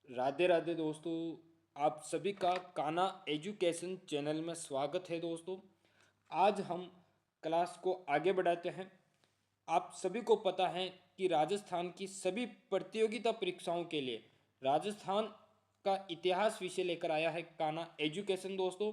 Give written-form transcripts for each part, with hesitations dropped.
राधे राधे दोस्तों। आप सभी का काना एजुकेशन चैनल में स्वागत है दोस्तों। आज हम क्लास को आगे बढ़ाते हैं। आप सभी को पता है कि राजस्थान की सभी प्रतियोगिता परीक्षाओं के लिए राजस्थान का इतिहास विषय लेकर आया है काना एजुकेशन दोस्तों।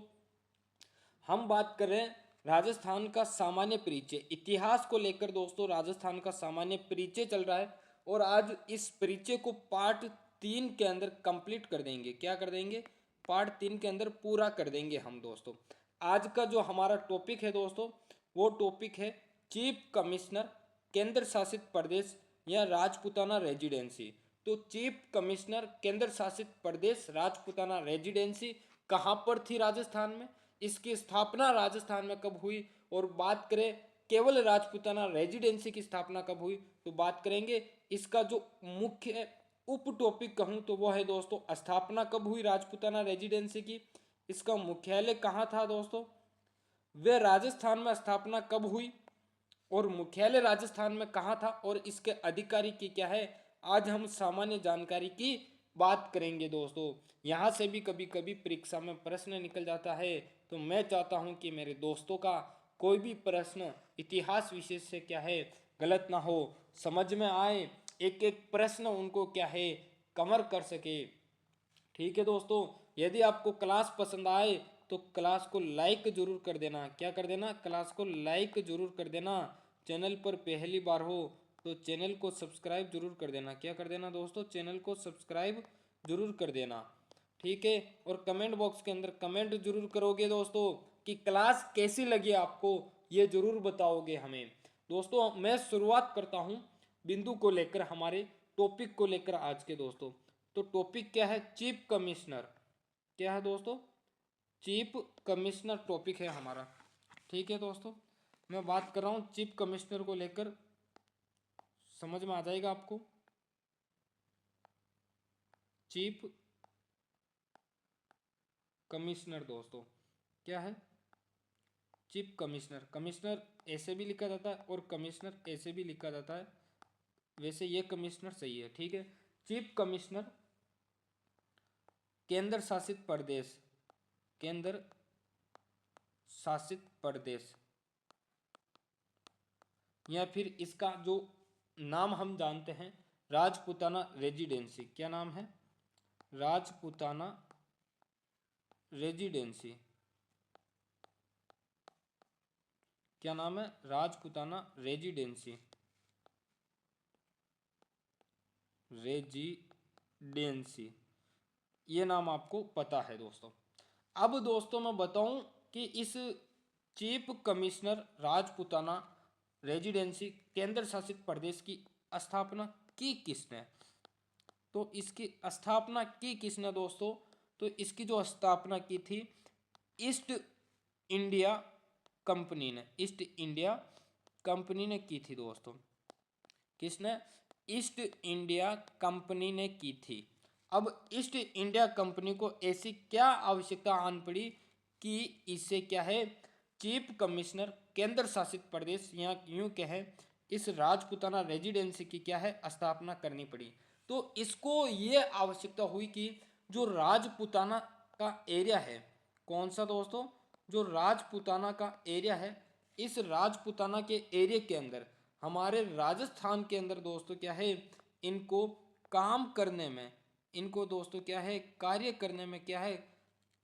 हम बात कर रहे हैं राजस्थान का सामान्य परिचय, इतिहास को लेकर दोस्तों। राजस्थान का सामान्य परिचय चल रहा है और आज इस परिचय को पार्ट 3 के अंदर कंप्लीट कर देंगे। क्या कर देंगे? पार्ट 3 के अंदर पूरा कर देंगे हम दोस्तों। आज का जो हमारा टॉपिक है दोस्तों, वो टॉपिक है चीफ कमिश्नर केंद्र शासित प्रदेश या राजपूताना रेजिडेंसी। तो चीफ कमिश्नर केंद्र शासित प्रदेश राजपूताना रेजिडेंसी कहाँ पर थी राजस्थान में, इसकी स्थापना राजस्थान में कब हुई, और बात करें केवल राजपूताना रेजिडेंसी की स्थापना कब हुई तो बात करेंगे। इसका जो मुख्य उप टॉपिक कहूँ तो वो है दोस्तों स्थापना कब हुई राजपूताना रेजिडेंसी की, इसका मुख्यालय कहाँ था दोस्तों, वे राजस्थान में स्थापना कब हुई और मुख्यालय राजस्थान में कहाँ था और इसके अधिकारी की क्या है। आज हम सामान्य जानकारी की बात करेंगे दोस्तों। यहाँ से भी कभी कभी परीक्षा में प्रश्न निकल जाता है, तो मैं चाहता हूँ कि मेरे दोस्तों का कोई भी प्रश्न इतिहास विषय से क्या है गलत ना हो, समझ में आए, एक एक प्रश्न उनको क्या है कवर कर सके। ठीक है दोस्तों, यदि आपको क्लास पसंद आए तो क्लास को लाइक जरूर कर देना। क्या कर देना? क्लास को लाइक जरूर कर देना। चैनल पर पहली बार हो तो चैनल को सब्सक्राइब जरूर कर देना। क्या कर देना दोस्तों? चैनल को सब्सक्राइब जरूर कर देना। ठीक है, और कमेंट बॉक्स के अंदर कमेंट जरूर करोगे दोस्तों कि क्लास कैसी लगी आपको, ये जरूर बताओगे हमें। दोस्तों मैं शुरुआत करता हूँ बिंदु को लेकर, हमारे टॉपिक को लेकर आज के दोस्तों। तो टॉपिक क्या है? Chief commissioner. क्या है दोस्तों? चीफ कमिश्नर टॉपिक है हमारा। ठीक है दोस्तों, मैं बात कर रहा हूँ चीफ कमिश्नर को लेकर, समझ में आ जाएगा आपको। चीफ कमिश्नर दोस्तों क्या है? चीफ कमिश्नर, कमिश्नर ऐसे भी लिखा जाता है और कमिश्नर ऐसे भी लिखा जाता है, वैसे ये कमिश्नर सही है। ठीक है, चीफ कमिश्नर केंद्र शासित प्रदेश, केंद्र शासित प्रदेश, या फिर इसका जो नाम हम जानते हैं राजपूताना रेजिडेंसी। क्या नाम है? राजपूताना रेजिडेंसी। क्या नाम है? राजपूताना रेजिडेंसी, रेजिडेंसी, ये नाम आपको पता है दोस्तों। अब दोस्तों मैं बताऊं कि इस चीफ कमिश्नर राजपूताना रेजिडेंसी केंद्र शासित प्रदेश की स्थापना की किसने। तो इसकी स्थापना की किसने दोस्तों? तो इसकी जो स्थापना की थी ईस्ट इंडिया कंपनी ने, ईस्ट इंडिया कंपनी ने की थी दोस्तों। किसने? ईस्ट इंडिया कंपनी ने की थी। अब ईस्ट इंडिया कंपनी को ऐसी क्या आवश्यकता आन पड़ी कि इससे क्या है चीफ कमिश्नर केंद्र शासित प्रदेश या यूं कहें इस राजपूताना रेजिडेंसी की क्या है स्थापना करनी पड़ी। तो इसको ये आवश्यकता हुई कि जो राजपूताना का एरिया है, कौन सा दोस्तों? जो राजपूताना का एरिया है, इस राजपूताना के एरिया के अंदर हमारे राजस्थान के अंदर दोस्तों क्या है इनको काम करने में, इनको दोस्तों क्या है कार्य करने में क्या है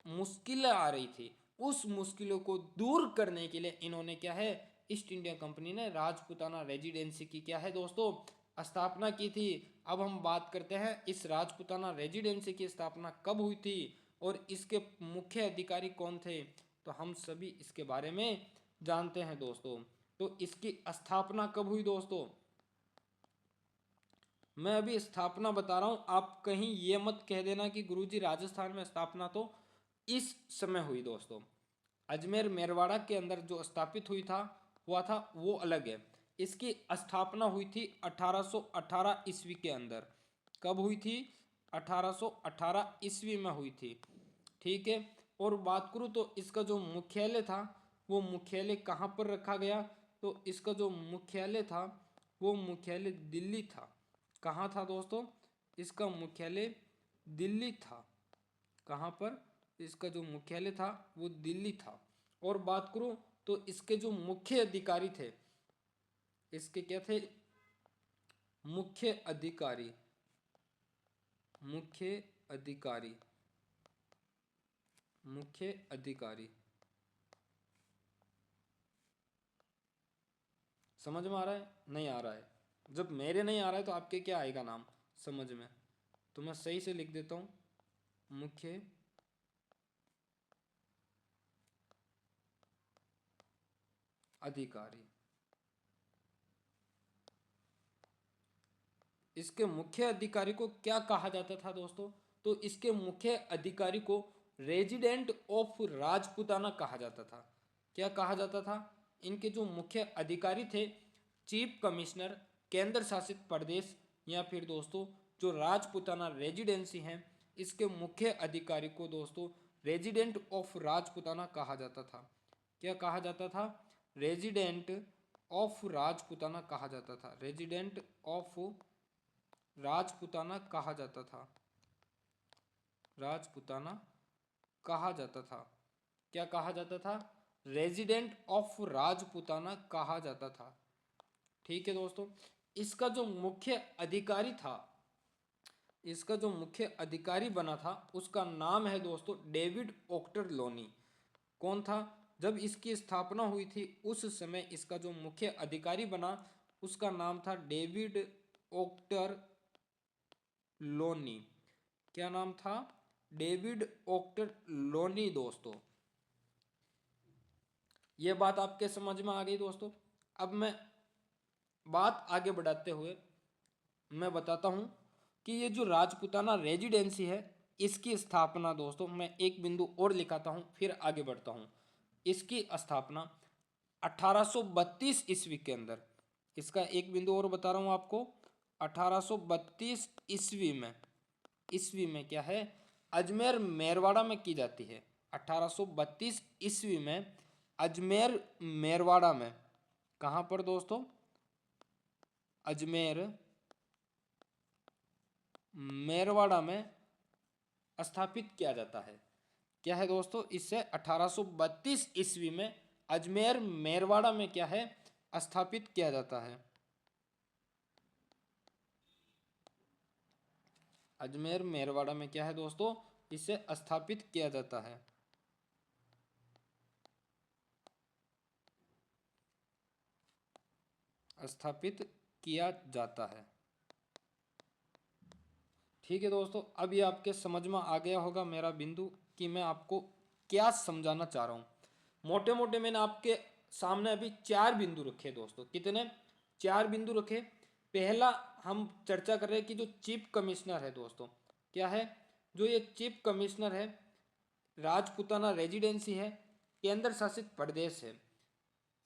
मुश्किलें आ रही थी। उस मुश्किलों को दूर करने के लिए इन्होंने क्या है ईस्ट इंडिया कंपनी ने राजपूताना रेजिडेंसी की क्या है दोस्तों स्थापना की थी। अब हम बात करते हैं इस राजपूताना रेजिडेंसी की स्थापना कब हुई थी और इसके मुख्य अधिकारी कौन थे, तो हम सभी इसके बारे में जानते हैं दोस्तों। तो इसकी स्थापना कब हुई दोस्तों? मैं अभी स्थापना बता रहा हूं, आप कहीं ये मत कह देना कि गुरुजी राजस्थान में स्थापना तो इस समय हुई दोस्तों। अजमेर मेरवाड़ा के अंदर जो स्थापित हुआ था वो अलग है। इसकी स्थापना हुई थी 1818 ईस्वी के अंदर। कब हुई थी? 1818 ईस्वी में हुई थी। ठीक है, और बात करूँ तो इसका जो मुख्यालय था वो मुख्यालय कहाँ पर रखा गया, तो इसका जो मुख्यालय था वो मुख्यालय दिल्ली था। कहाँ था दोस्तों? इसका मुख्यालय दिल्ली था। कहाँ पर? इसका जो मुख्यालय था वो दिल्ली था। और बात करूं तो इसके जो मुख्य अधिकारी थे, इसके क्या थे? मुख्य अधिकारी, मुख्य अधिकारी, मुख्य अधिकारी। समझ में आ रहा है? नहीं आ रहा है? जब मेरे नहीं आ रहा है तो आपके क्या आएगा नाम समझ में? तो मैं सही से लिख देता हूं, मुख्य अधिकारी। इसके मुख्य अधिकारी को क्या कहा जाता था दोस्तों? तो इसके मुख्य अधिकारी को रेजिडेंट ऑफ राजपुताना कहा जाता था। क्या कहा जाता था? इनके जो मुख्य अधिकारी थे, चीफ कमिश्नर, केंद्र शासित प्रदेश, या फिर दोस्तों जो राजपुताना रेजिडेंसी है, इसके मुख्य अधिकारी को दोस्तों रेजिडेंट ऑफ राजपुताना कहा जाता था। क्या कहा जाता था? रेजिडेंट ऑफ राजपुताना कहा जाता था। रेजिडेंट ऑफ राजपुताना कहा जाता था। राजपुताना कहा जाता था। क्या कहा जाता था? रेजिडेंट ऑफ राजपुताना कहा जाता था। ठीक है दोस्तों, इसका जो मुख्य अधिकारी था, इसका जो मुख्य अधिकारी बना था, उसका नाम है दोस्तों डेविड ऑक्टरलोनी। कौन था? जब इसकी स्थापना हुई थी उस समय इसका जो मुख्य अधिकारी बना, उसका नाम था डेविड ऑक्टर लोनी। क्या नाम था? डेविड ऑक्टर लोनी दोस्तों। ये बात आपके समझ में आ गई दोस्तों। अब मैं बात आगे बढ़ाते हुए मैं बताता हूं कि ये जो राजपुताना रेजिडेंसी है, इसकी स्थापना दोस्तों, मैं एक बिंदु और लिखाता हूं फिर आगे बढ़ता हूं। इसकी स्थापना 1832 ईस्वी के अंदर, इसका एक बिंदु और बता रहा हूं आपको, 1832 ईस्वी में क्या है? अजमेर मेरवाड़ा में की जाती है। 1832 ईस्वी में अजमेर मेरवाड़ा में, कहां पर दोस्तों? अजमेर मेरवाड़ा में स्थापित किया जाता है। क्या है दोस्तों? इससे 1832 ईस्वी में अजमेर मेरवाड़ा में क्या है? स्थापित किया जाता है। अजमेर मेरवाड़ा में क्या है दोस्तों? इसे स्थापित किया जाता है। स्थापित किया जाता है। ठीक है दोस्तों, अब ये आपके समझ में आ गया होगा मेरा बिंदु कि मैं आपको क्या समझाना चाह रहा हूँ। मोटे मोटे मैंने आपके सामने अभी 4 बिंदु रखे दोस्तों। कितने? 4 बिंदु रखे। पहला हम चर्चा कर रहे हैं कि जो चीफ कमिश्नर है दोस्तों, क्या है? जो ये चीफ कमिश्नर है, राजपुताना रेजिडेंसी है, केंद्र शासित प्रदेश है,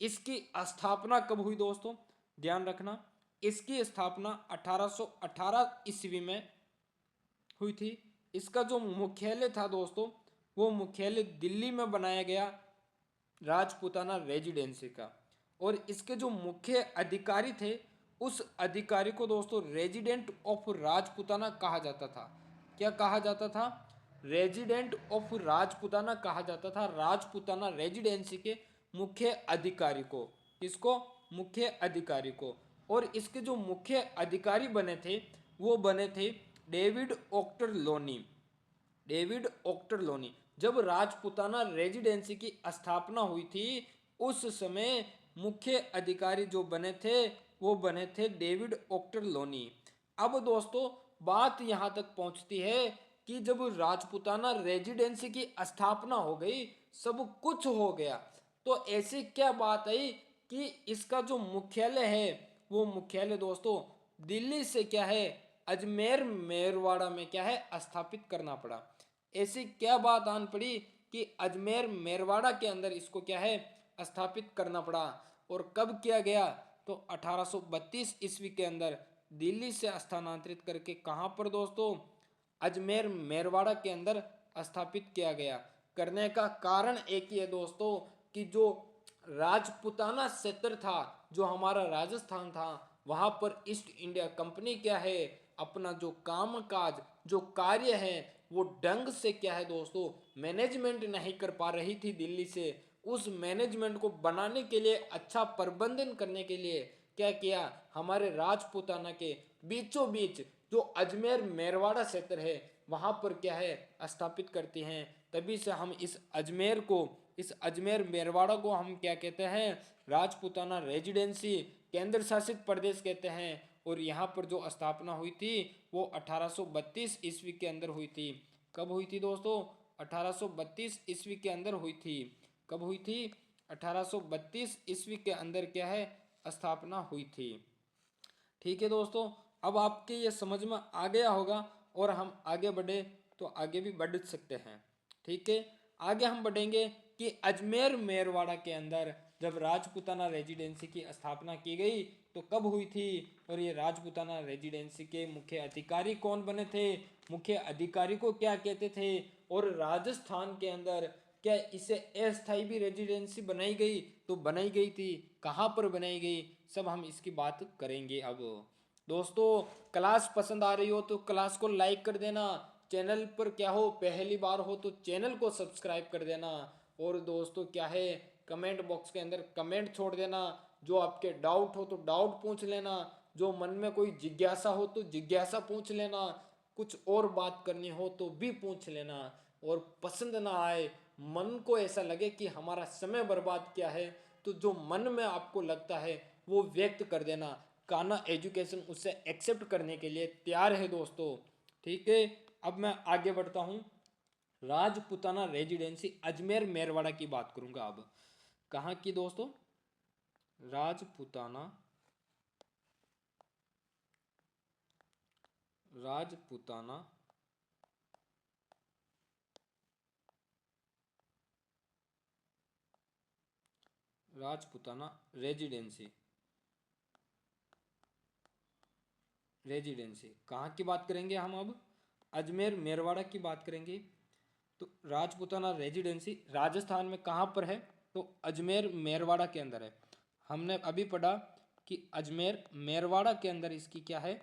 इसकी स्थापना कब हुई दोस्तों? ध्यान रखना, इसकी स्थापना 1818 ईस्वी में हुई थी। इसका जो मुख्यालय था दोस्तों, वो मुख्यालय दिल्ली में बनाया गया, राजपुताना रेजिडेंसी का। और इसके जो मुख्य अधिकारी थे, उस अधिकारी को दोस्तों रेजिडेंट ऑफ राजपुताना कहा जाता था। क्या कहा जाता था? रेजिडेंट ऑफ राजपुताना कहा जाता था। राजपुताना रेजिडेंसी के मुख्य अधिकारी को। किसको? मुख्य अधिकारी को। और इसके जो मुख्य अधिकारी बने थे, वो बने थे डेविड ऑक्टर लोनी। डेविड ऑक्टर लोनी। जब राजपुताना रेजिडेंसी की स्थापना हुई थी, उस समय मुख्य अधिकारी जो बने थे, वो बने थे डेविड ऑक्टर लोनी। अब दोस्तों बात यहां तक पहुंचती है कि जब राजपुताना रेजिडेंसी की स्थापना हो गई, सब कुछ हो गया, तो ऐसी क्या बात आई कि इसका जो मुख्यालय है, वो मुख्यालय दोस्तों दिल्ली से क्या है? अजमेर मेरवाड़ा में क्या है? स्थापित करना पड़ा। ऐसी क्या बात आन पड़ी कि अजमेर मेरवाड़ा के अंदर इसको क्या है? स्थापित करना पड़ा। और कब किया गया? तो 1832 ईस्वी के अंदर दिल्ली से स्थानांतरित करके कहां पर दोस्तों? अजमेर मेरवाड़ा के अंदर स्थापित किया गया। करने का कारण एक ही है दोस्तों कि जो राजपुताना क्षेत्र था, जो हमारा राजस्थान था, वहां पर ईस्ट इंडिया कंपनी क्या है? अपना जो काम काज जो कार्य है वो ढंग से क्या है दोस्तों मैनेजमेंट नहीं कर पा रही थी दिल्ली से, उस मैनेजमेंट को बनाने के लिए, अच्छा प्रबंधन करने के लिए क्या किया, हमारे राजपूताना के बीचों बीच जो अजमेर मेरवाड़ा क्षेत्र है वहां पर क्या है स्थापित करती हैं। तभी से हम इस अजमेर मेरवाड़ा को हम क्या कहते हैं, राजपूताना रेजिडेंसी केंद्र शासित प्रदेश कहते हैं। और यहाँ पर जो स्थापना हुई थी वो 1832 ईस्वी के अंदर हुई थी। कब हुई थी दोस्तों? 1832 ईस्वी के अंदर हुई थी। कब हुई थी? 1832 ईस्वी के अंदर क्या है स्थापना हुई थी। ठीक है दोस्तों, अब आपके ये समझ में आ गया होगा और हम आगे बढ़े तो आगे भी बढ़ सकते हैं। ठीक है, आगे हम बढ़ेंगे कि अजमेर मेरवाड़ा के अंदर जब राजपूताना रेजिडेंसी की स्थापना की गई तो कब हुई थी, और ये राजपूताना रेजिडेंसी के मुख्य अधिकारी कौन बने थे, मुख्य अधिकारी को क्या कहते थे, और राजस्थान के अंदर क्या इसे अस्थायी भी रेजिडेंसी बनाई गई तो बनाई गई थी, कहाँ पर बनाई गई, सब हम इसकी बात करेंगे। अब दोस्तों क्लास पसंद आ रही हो तो क्लास को लाइक कर देना, चैनल पर क्या हो पहली बार हो तो चैनल को सब्सक्राइब कर देना, और दोस्तों क्या है कमेंट बॉक्स के अंदर कमेंट छोड़ देना, जो आपके डाउट हो तो डाउट पूछ लेना, जो मन में कोई जिज्ञासा हो तो जिज्ञासा पूछ लेना, कुछ और बात करनी हो तो भी पूछ लेना। और पसंद ना आए, मन को ऐसा लगे कि हमारा समय बर्बाद किया है, तो जो मन में आपको लगता है वो व्यक्त कर देना, कान्हा एजुकेशन उससे एक्सेप्ट करने के लिए तैयार है दोस्तों। ठीक है, अब मैं आगे बढ़ता हूँ। राजपूताना रेजिडेंसी अजमेर मेरवाड़ा की बात करूंगा। अब कहाँ की दोस्तों? राजपूताना राजपूताना राजपूताना रेजिडेंसी रेजिडेंसी कहाँ की बात करेंगे हम? अब अजमेर मेरवाड़ा की बात करेंगे। तो राजपूताना रेजिडेंसी राजस्थान में कहाँ पर है? तो अजमेर मेरवाड़ा के अंदर है। हमने अभी पढ़ा कि अजमेर मेरवाड़ा के अंदर इसकी क्या है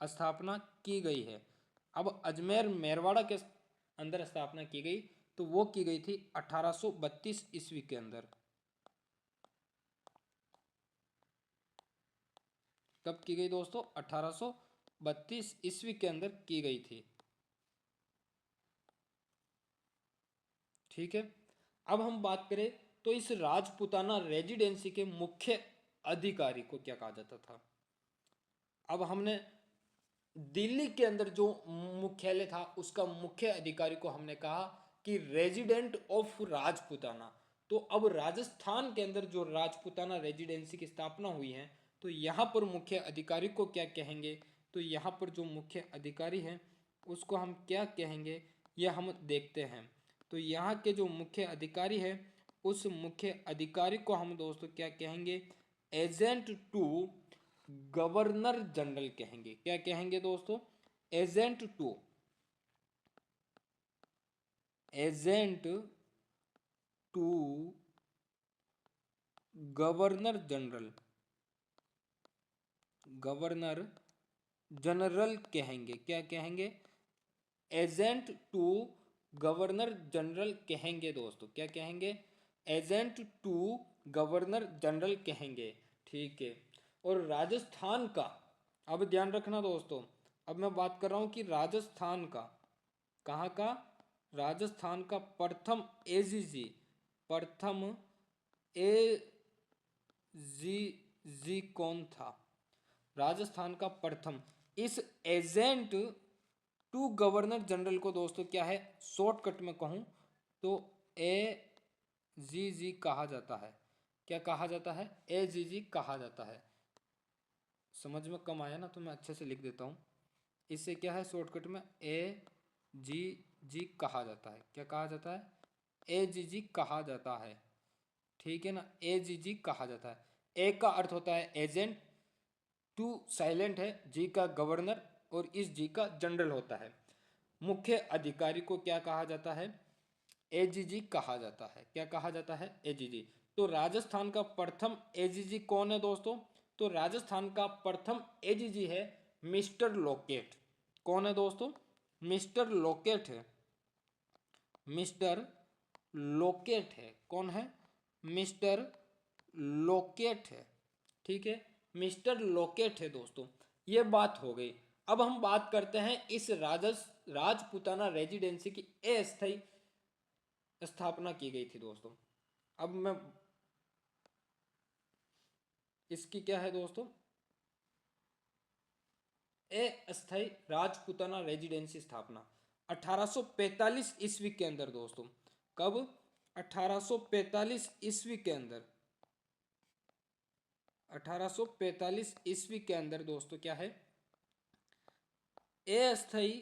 स्थापना की गई है। अब अजमेर मेरवाड़ा के अंदर स्थापना की गई तो वो की गई थी 1832 ईस्वी के अंदर। कब की गई दोस्तों? 1832 ईस्वी के अंदर की गई थी। ठीक है, अब हम बात करें तो इस राजपूताना रेजिडेंसी के मुख्य अधिकारी को क्या कहा जाता था। अब हमने दिल्ली के अंदर जो मुख्यालय था उसका मुख्य अधिकारी को हमने कहा कि रेजिडेंट ऑफ राजपूताना। तो अब राजस्थान के अंदर जो राजपूताना रेजिडेंसी की स्थापना हुई है तो यहाँ पर मुख्य अधिकारी को क्या कहेंगे? तो यहाँ पर जो मुख्य अधिकारी है उसको हम क्या कहेंगे यह हम देखते हैं। तो यहाँ के जो मुख्य अधिकारी है उस मुख्य अधिकारी को हम दोस्तों क्या कहेंगे? एजेंट टू गवर्नर जनरल कहेंगे। क्या कहेंगे दोस्तों? एजेंट टू गवर्नर जनरल कहेंगे। क्या कहेंगे? एजेंट टू गवर्नर जनरल कहेंगे दोस्तों। क्या कहेंगे? एजेंट टू गवर्नर जनरल कहेंगे। ठीक है, और राजस्थान का अब ध्यान रखना दोस्तों, अब मैं बात कर रहा हूं कि राजस्थान का कहाँ का? राजस्थान का प्रथम एजीजी प्रथम एजीजी कौन था? राजस्थान का प्रथम। इस एजेंट टू गवर्नर जनरल को दोस्तों क्या है शॉर्टकट में कहूं तो एजीजी कहा जाता है। क्या कहा जाता है? एजीजी कहा जाता है। समझ में कम आया ना तो मैं अच्छे से लिख देता हूँ। इससे क्या है शॉर्टकट में एजीजी कहा जाता है। क्या कहा जाता है? एजीजी कहा जाता है। ठीक है ना, एजीजी कहा जाता है। ए का अर्थ होता है एजेंट, टू साइलेंट है, जी का गवर्नर और इस जी का जनरल होता है। मुख्य अधिकारी को क्या कहा जाता है? एजीजी कहा जाता है। क्या कहा जाता है? एजीजी। तो राजस्थान का प्रथम एजीजी कौन है दोस्तों? तो राजस्थान का प्रथम एजीजी है मिस्टर लॉकेट। कौन है दोस्तों? मिस्टर लोकेट है, मिस्टर लोकेट है। कौन है? मिस्टर लोकेट है। ठीक है, मिस्टर लोकेट है दोस्तों। ये बात हो गई। अब हम बात करते हैं इस राजपूताना रेजिडेंसी की अस्थायी स्थापना की गई थी दोस्तों। अब मैं इसकी क्या है दोस्तों, अस्थायी राजपूताना रेजिडेंसी स्थापना 1845 ईस्वी के अंदर दोस्तों। कब? 1845 ईस्वी के अंदर। 1845 ईस्वी के अंदर दोस्तों क्या है, अस्थायी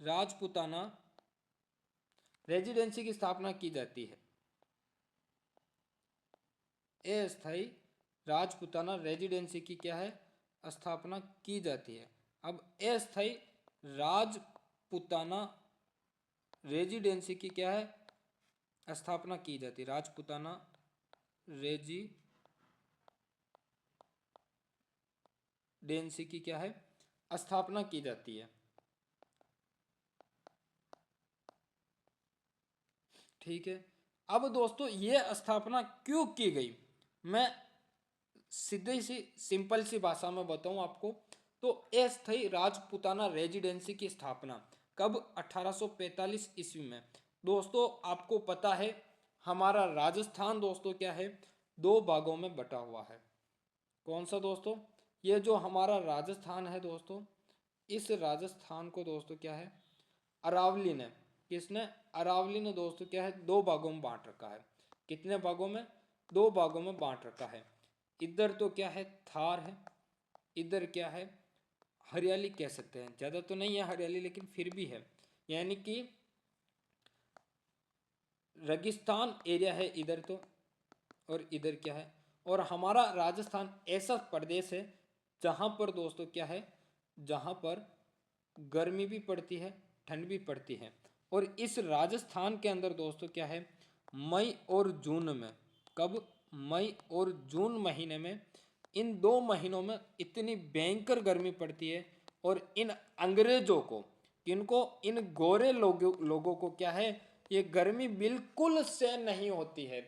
राजपूताना रेजिडेंसी की स्थापना की जाती है। अस्थायी राजपूताना रेजिडेंसी की क्या है, स्थापना की जाती है। अब अस्थायी राजपूताना रेजिडेंसी की क्या है, स्थापना की जाती है। राजपूताना रेजिडेंसी की क्या है, स्थापना की जाती है। ठीक है, अब दोस्तों ये स्थापना क्यों की गई, मैं सीधे सी सिंपल सी भाषा में बताऊं आपको। तो अस्थायी राजपूताना रेजिडेंसी की स्थापना कब? 1845 ईस्वी में। दोस्तों आपको पता है हमारा राजस्थान दोस्तों क्या है, दो भागों में बटा हुआ है। कौन सा दोस्तों? ये जो हमारा राजस्थान है दोस्तों, इस राजस्थान को दोस्तों क्या है, अरावली ने, किसने? अरावली ने दोस्तों क्या है, दो भागों में बांट रखा है। कितने भागों में? दो भागों में बांट रखा है। इधर तो क्या है, थार है, इधर क्या है, हरियाली कह सकते हैं। ज्यादा तो नहीं है हरियाली लेकिन फिर भी है, यानी कि रेगिस्तान एरिया है इधर तो, और इधर क्या है। और हमारा राजस्थान ऐसा प्रदेश है जहां पर दोस्तों क्या है, जहां पर गर्मी भी पड़ती है, ठंड भी पड़ती है। और इस राजस्थान के अंदर दोस्तों क्या है, मई और जून में, कब? मई और जून महीने में, इन दो महीनों में इतनी भयंकर गर्मी पड़ती है। और इन अंग्रेजों को, किनको? इन गोरे लोगों को क्या है, ये गर्मी बिल्कुल सहन नहीं होती है।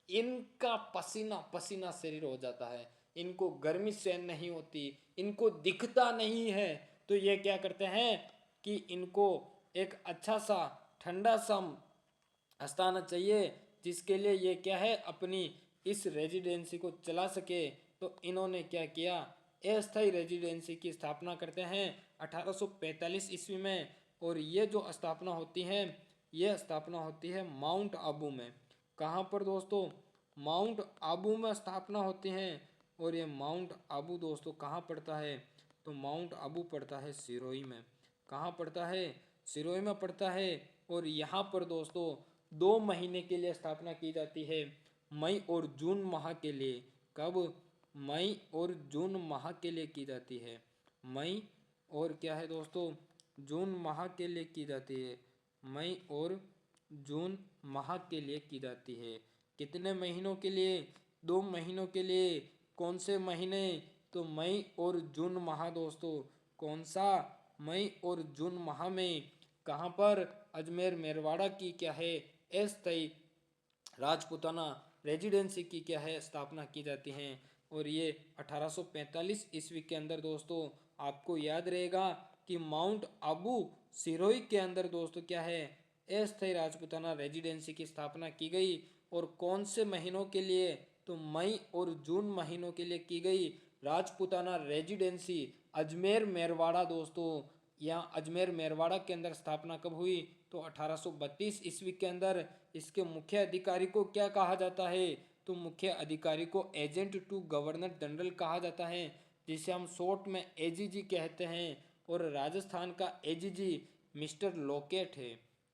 इनका पसीना पसीना शरीर हो जाता है, इनको गर्मी सहन नहीं होती, इनको दिखता नहीं है। तो ये क्या करते हैं कि इनको एक अच्छा सा ठंडा सा स्थान चाहिए, जिसके लिए ये क्या है, अपनी इस रेजिडेंसी को चला सके। तो इन्होंने क्या किया, अस्थायी रेजिडेंसी की स्थापना करते हैं 1845 ईस्वी में। और ये जो स्थापना होती है, ये स्थापना होती है माउंट आबू में। कहाँ पर दोस्तों? माउंट आबू में स्थापना होती है। और ये माउंट आबू दोस्तों कहाँ पड़ता है? तो माउंट आबू पड़ता है सिरोही में। कहाँ पड़ता है? सिरोही में पड़ता है। और यहाँ पर दोस्तों 2 महीने के लिए स्थापना की जाती है, मई और जून माह के लिए। कब? मई और जून माह के लिए की जाती है। मई और क्या है दोस्तों, जून माह के लिए की जाती है। मई और जून माह के लिए की जाती है। कितने महीनों के लिए? 2 महीनों के लिए। कौन से महीने? तो मई और जून माह दोस्तों। कौन सा? मई और जून माह में। कहाँ पर? अजमेर मेरवाड़ा की क्या है, अस्थायी राजपूताना रेजिडेंसी की क्या है, स्थापना की जाती है। और ये 1845 ईस्वी के अंदर दोस्तों आपको याद रहेगा कि माउंट आबू सिरोही के अंदर दोस्तों क्या है, अस्थायी राजपूताना रेजिडेंसी की स्थापना की गई। और कौन से महीनों के लिए? तो मई और जून महीनों के लिए की गई। राजपूताना रेजिडेंसी अजमेर मेरवाड़ा दोस्तों, यहाँ अजमेर मेरवाड़ा के अंदर स्थापना कब हुई? तो 1832 ईस्वी के अंदर। इसके मुख्य अधिकारी को क्या कहा जाता है? तो मुख्य अधिकारी को एजेंट टू गवर्नर जनरल कहा जाता है, जिसे हम शॉर्ट में एजीजी कहते हैं। और राजस्थान का एजीजी मिस्टर लोकेट है।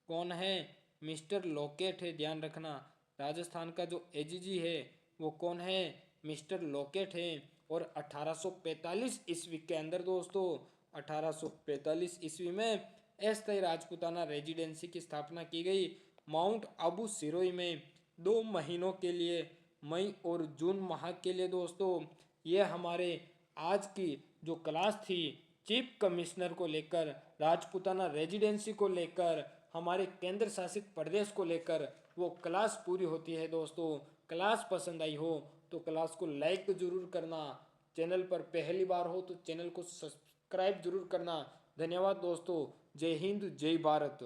कौन है? मिस्टर लोकेट है, ध्यान रखना। राजस्थान का जो एजीजी है वो कौन है? मिस्टर लोकेट है। और 1845 ईस्वी के अंदर दोस्तों, 1845 ईस्वी में अस्थायी राजपूताना रेजिडेंसी की स्थापना की गई माउंट आबू सिरोही में 2 महीनों के लिए, मई और जून माह के लिए दोस्तों। ये हमारे आज की जो क्लास थी चीफ कमिश्नर को लेकर, राजपूताना रेजिडेंसी को लेकर, हमारे केंद्र शासित प्रदेश को लेकर वो क्लास पूरी होती है दोस्तों। क्लास पसंद आई हो तो क्लास को लाइक जरूर करना, चैनल पर पहली बार हो तो चैनल को सब्सक्राइब जरूर करना। धन्यवाद दोस्तों। जय हिंद, जय भारत।